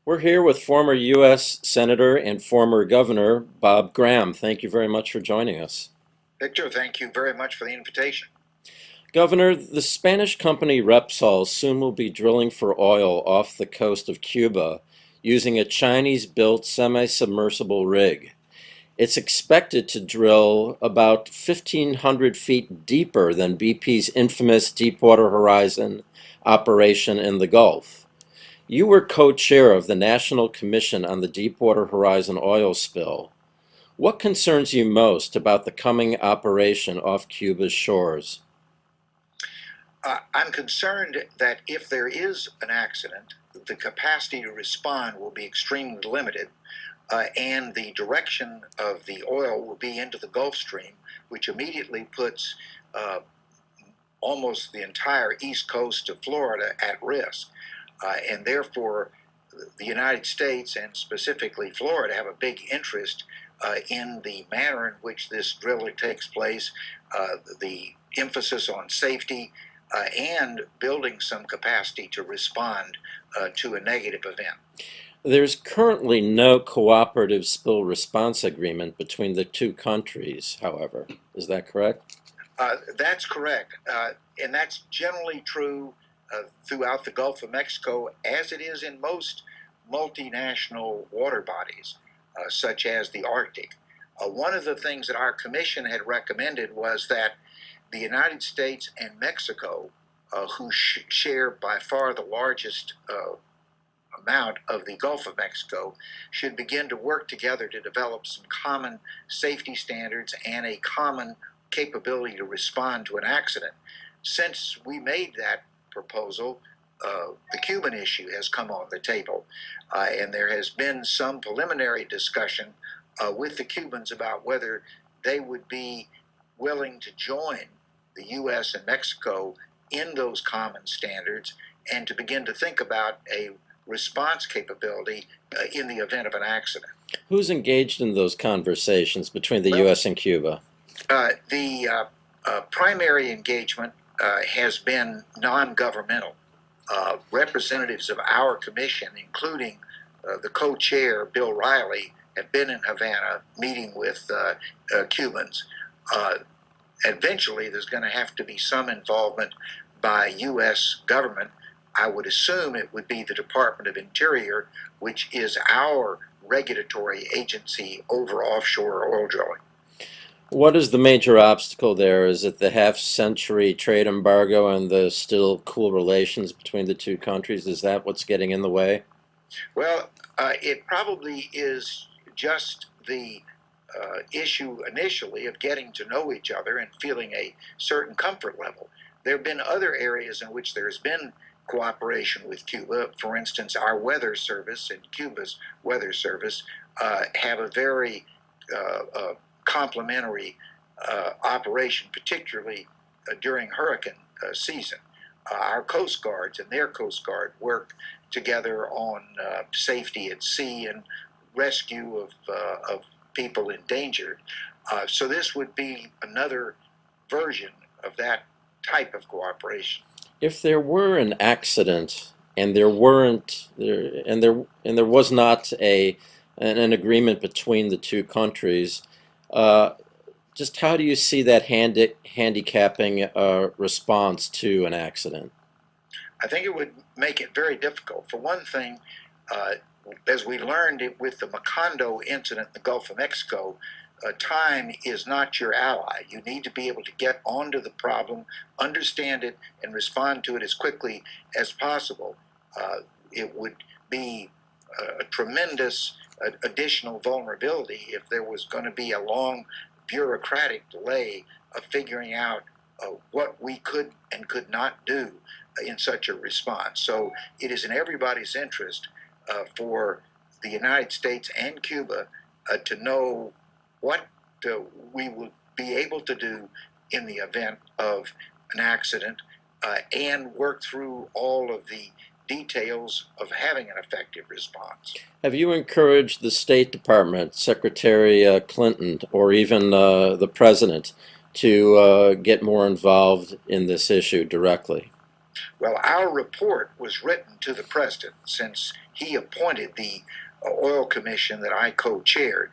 We're here with former U.S. Senator and former Governor Bob Graham. Thank you very much for joining us. Victor, thank you very much for the invitation. Governor, the Spanish company Repsol soon will be drilling for oil off the coast of Cuba using a Chinese-built semi-submersible rig. It's expected to drill about 1,500 feet deeper than BP's infamous Deepwater Horizon operation in the Gulf. You were co-chair of the National Commission on the Deepwater Horizon oil spill. What concerns you most about the coming operation off Cuba's shores? I'm concerned that if there is an accident, the capacity to respond will be extremely limited, and the direction of the oil will be into the Gulf Stream, which immediately puts uh, almost the entire east coast of Florida at risk. And therefore, the United States and specifically Florida have a big interest in the manner in which this drilling takes place, the emphasis on safety, and building some capacity to respond to a negative event. There's currently no cooperative spill response agreement between the two countries, however. Is that correct? That's correct. And that's generally true throughout the Gulf of Mexico, as it is in most multinational water bodies, such as the Arctic. One of the things that our commission had recommended was that the United States and Mexico, who share by far the largest amount of the Gulf of Mexico, should begin to work together to develop some common safety standards and a common capability to respond to an accident. Since we made that proposal, the Cuban issue has come on the table, and there has been some preliminary discussion with the Cubans about whether they would be willing to join the U.S. and Mexico in those common standards and to begin to think about a response capability in the event of an accident. Who's engaged in those conversations between the Well, U.S. and Cuba? The primary engagement has been non-governmental. Representatives of our commission, including the co-chair, Bill Riley, have been in Havana meeting with Cubans. Eventually, there's going to have to be some involvement by U.S. government. I would assume it would be the Department of Interior, which is our regulatory agency over offshore oil drilling. What is the major obstacle there? Is it the half-century trade embargo and the still cool relations between the two countries? Is that what's getting in the way? Well, it probably is just the issue initially of getting to know each other and feeling a certain comfort level. There have been other areas in which there's been cooperation with Cuba. For instance, our weather service and Cuba's weather service have a very complementary operation, particularly during hurricane season. Our Coast Guards and their Coast Guard work together on safety at sea and rescue of people endangered. So this would be another version of that type of cooperation. If there were an accident and there weren't there and there was not an agreement between the two countries, uh, just how do you see that handicapping response to an accident? I think it would make it very difficult. For one thing, uh, as we learned it with the Macondo incident in the Gulf of Mexico, time is not your ally. You need to be able to get onto the problem, understand it, and respond to it as quickly as possible. It would be a tremendous additional vulnerability if there was going to be a long bureaucratic delay of figuring out what we could and could not do in such a response. So it is in everybody's interest for the United States and Cuba to know what we will be able to do in the event of an accident and work through all of the details of having an effective response. Have you encouraged the State Department, Secretary Clinton, or even the President to get more involved in this issue directly? Well, our report was written to the president since he appointed the oil commission that I co-chaired.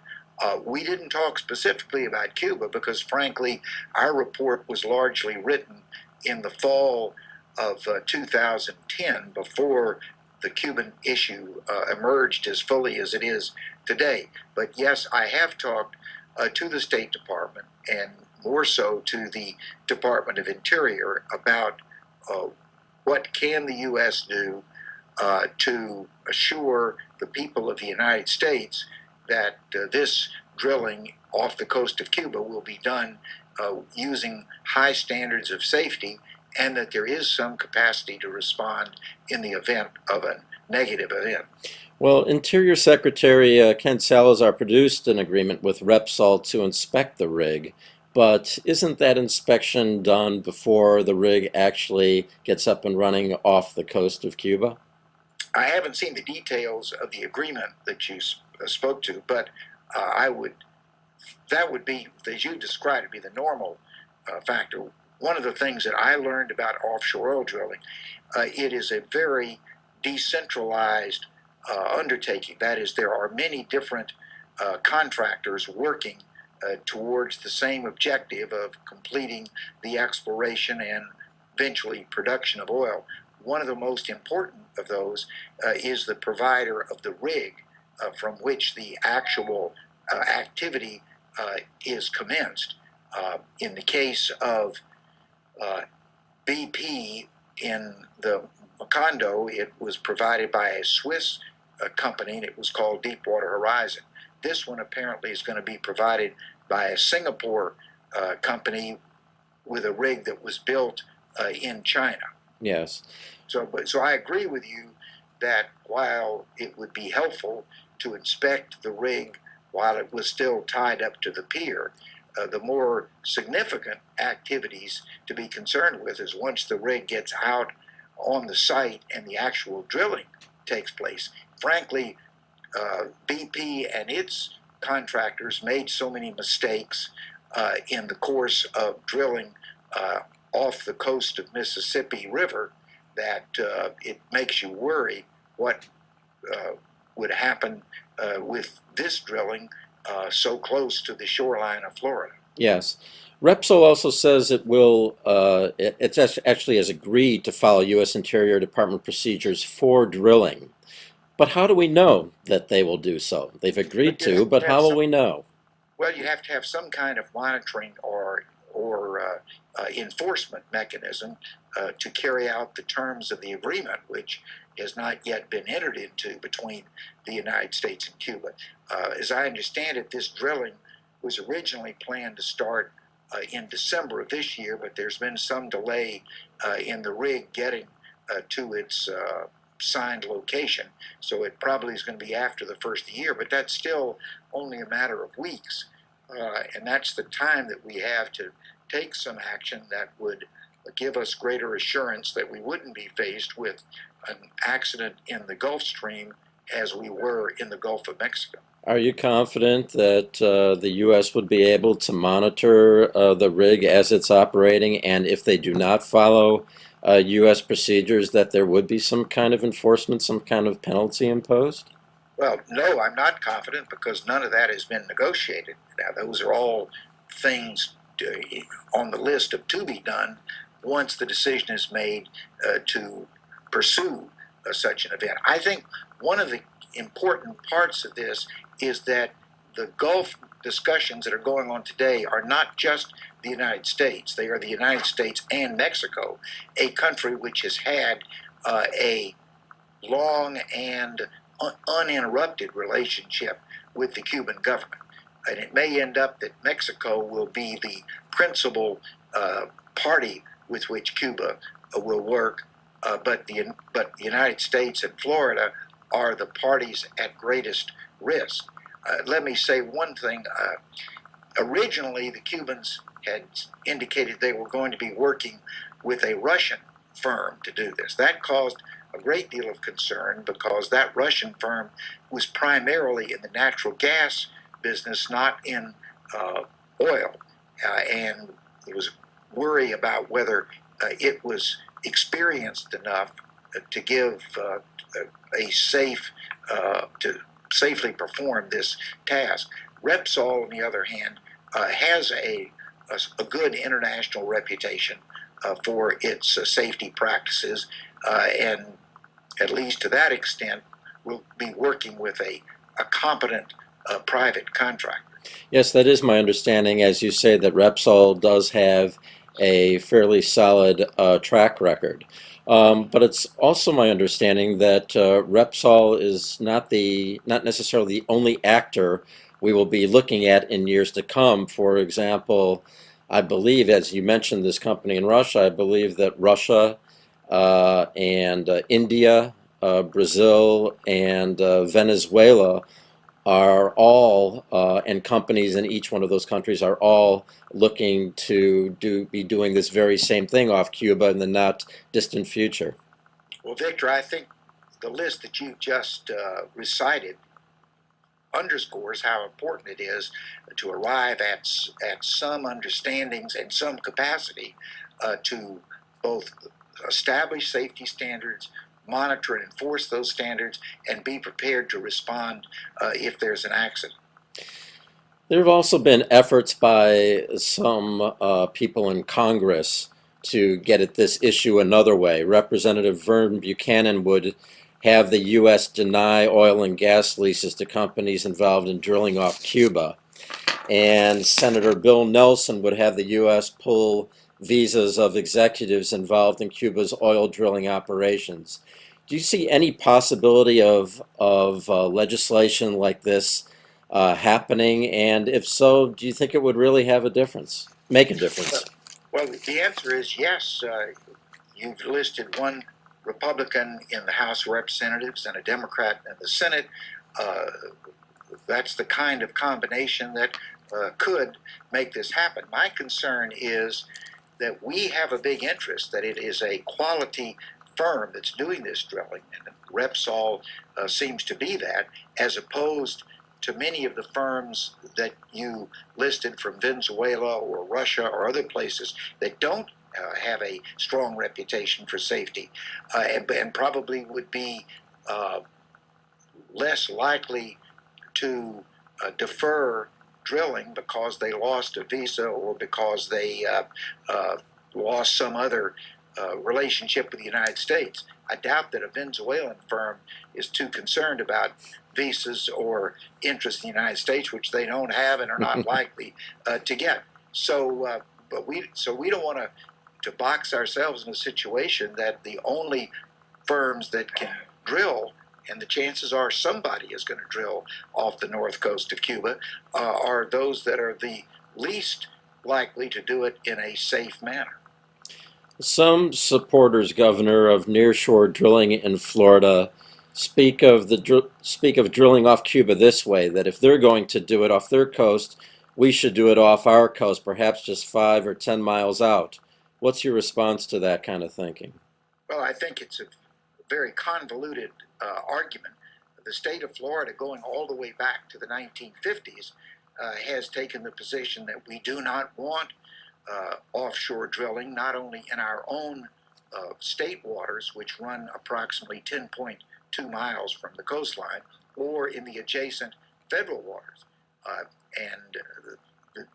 We didn't talk specifically about Cuba because, frankly, our report was largely written in the fall of 2010, before the Cuban issue emerged as fully as it is today. But yes, I have talked to the State Department, and more so to the Department of Interior, about what can the U.S. do to assure the people of the United States that this drilling off the coast of Cuba will be done using high standards of safety, and that there is some capacity to respond in the event of a negative event. Well, Interior Secretary Ken Salazar produced an agreement with Repsol to inspect the rig, but isn't that inspection done before the rig actually gets up and running off the coast of Cuba? I haven't seen the details of the agreement that you spoke to, but that would be, as you described it, be the normal factor. One of the things that I learned about offshore oil drilling, it is a very decentralized undertaking. That is, there are many different contractors working towards the same objective of completing the exploration and eventually production of oil. One of the most important of those is the provider of the rig from which the actual activity is commenced. In the case of BP in the Macondo, it was provided by a Swiss company, and it was called Deepwater Horizon. This one apparently is going to be provided by a Singapore company with a rig that was built in China. Yes. So I agree with you that while it would be helpful to inspect the rig while it was still tied up to the pier, the more significant activities to be concerned with is once the rig gets out on the site and the actual drilling takes place. Frankly, BP and its contractors made so many mistakes in the course of drilling off the coast of Mississippi River that it makes you worry what would happen with this drilling so close to the shoreline of Florida. Yes. Repsol also says it actually has agreed to follow U.S. Interior Department procedures for drilling. But how do we know that they will do so? They've agreed to, but how will we know? Well, you have to have some kind of monitoring or enforcement mechanism to carry out the terms of the agreement, which has not yet been entered into between the United States and Cuba. As I understand it, this drilling was originally planned to start in December of this year, but there's been some delay in the rig getting to its signed location. So it probably is going to be after the first year, but that's still only a matter of weeks. And that's the time that we have to take some action that would give us greater assurance that we wouldn't be faced with an accident in the Gulf Stream as we were in the Gulf of Mexico. Are you confident that the U.S. would be able to monitor the rig as it's operating, and if they do not follow U.S. procedures, that there would be some kind of enforcement, some kind of penalty imposed? Well, no, I'm not confident because none of that has been negotiated. Now, those are all things on the list of to be done once the decision is made to pursue such an event. I think one of the important parts of this is that the Gulf discussions that are going on today are not just the United States. They are the United States and Mexico, a country which has had a long and uninterrupted relationship with the Cuban government. And it may end up that Mexico will be the principal party with which Cuba will work, but the United States and Florida are the parties at greatest risk. Let me say one thing. Originally, the Cubans had indicated they were going to be working with a Russian firm to do this. That caused a great deal of concern because that Russian firm was primarily in the natural gas business, not in oil. And there was worry about whether it was experienced enough to give a safe to safely perform this task. Repsol, on the other hand, has a good international reputation for its safety practices, and at least to that extent, will be working with a competent private contractor. Yes, that is my understanding. As you say, that Repsol does have a fairly solid track record. But it's also my understanding that Repsol is not necessarily the only actor we will be looking at in years to come. For example, I believe, as you mentioned, this company in Russia, I believe that Russia and India, Brazil, and Venezuela are all, and companies in each one of those countries are all looking to be doing this very same thing off Cuba in the not distant future. Well, Victor, I think the list that you just recited underscores how important it is to arrive at some understandings and some capacity to both establish safety standards, monitor and enforce those standards, and be prepared to respond if there's an accident. There have also been efforts by some people in Congress to get at this issue another way. Representative Vern Buchanan would have the U.S. deny oil and gas leases to companies involved in drilling off Cuba. And Senator Bill Nelson would have the U.S. pull visas of executives involved in Cuba's oil drilling operations. Do you see any possibility of legislation like this happening? And if so, do you think it would really have a difference, make a difference? Well, the answer is yes. You've listed one Republican in the House of Representatives and a Democrat in the Senate. That's the kind of combination that could make this happen. My concern is that we have a big interest that it is a quality firm that's doing this drilling, and Repsol seems to be that, as opposed to many of the firms that you listed from Venezuela or Russia or other places that don't have a strong reputation for safety, and probably would be less likely to defer drilling because they lost a visa or because they lost some other relationship with the United States. I doubt that a Venezuelan firm is too concerned about visas or interest in the United States, which they don't have and are not likely to get. So, we don't want to box ourselves in a situation that the only firms that can drill, and the chances are somebody is going to drill off the north coast of Cuba, are those that are the least likely to do it in a safe manner. Some supporters, Governor, of nearshore drilling in Florida speak of drilling off Cuba this way: that if they're going to do it off their coast, we should do it off our coast, perhaps just 5 or 10 miles out. What's your response to that kind of thinking? Well, I think it's a very convoluted argument. The state of Florida, going all the way back to the 1950s, has taken the position that we do not want offshore drilling, not only in our own state waters, which run approximately 10.2 miles from the coastline, or in the adjacent federal waters. And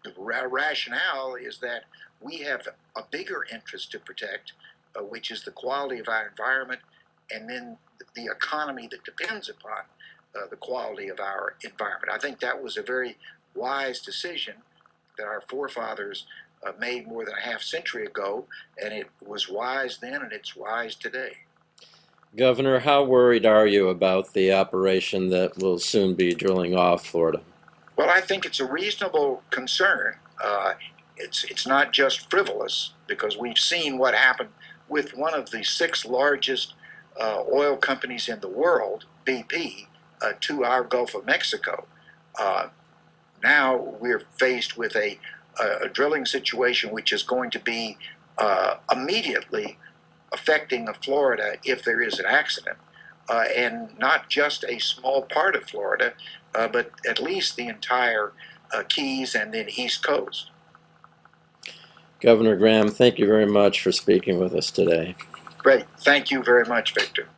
the rationale is that we have a bigger interest to protect, which is the quality of our environment, and then the economy that depends upon the quality of our environment. I think that was a very wise decision that our forefathers made more than a half century ago, and it was wise then and it's wise today. Governor, how worried are you about the operation that will soon be drilling off Florida? Well, I think it's a reasonable concern. It's not just frivolous, because we've seen what happened with one of the 6 largest oil companies in the world, BP, to our Gulf of Mexico. Now we're faced with a drilling situation which is going to be immediately affecting Florida if there is an accident, and not just a small part of Florida, but at least the entire Keys and then East Coast. Governor Graham, thank you very much for speaking with us today. Great. Thank you very much, Victor.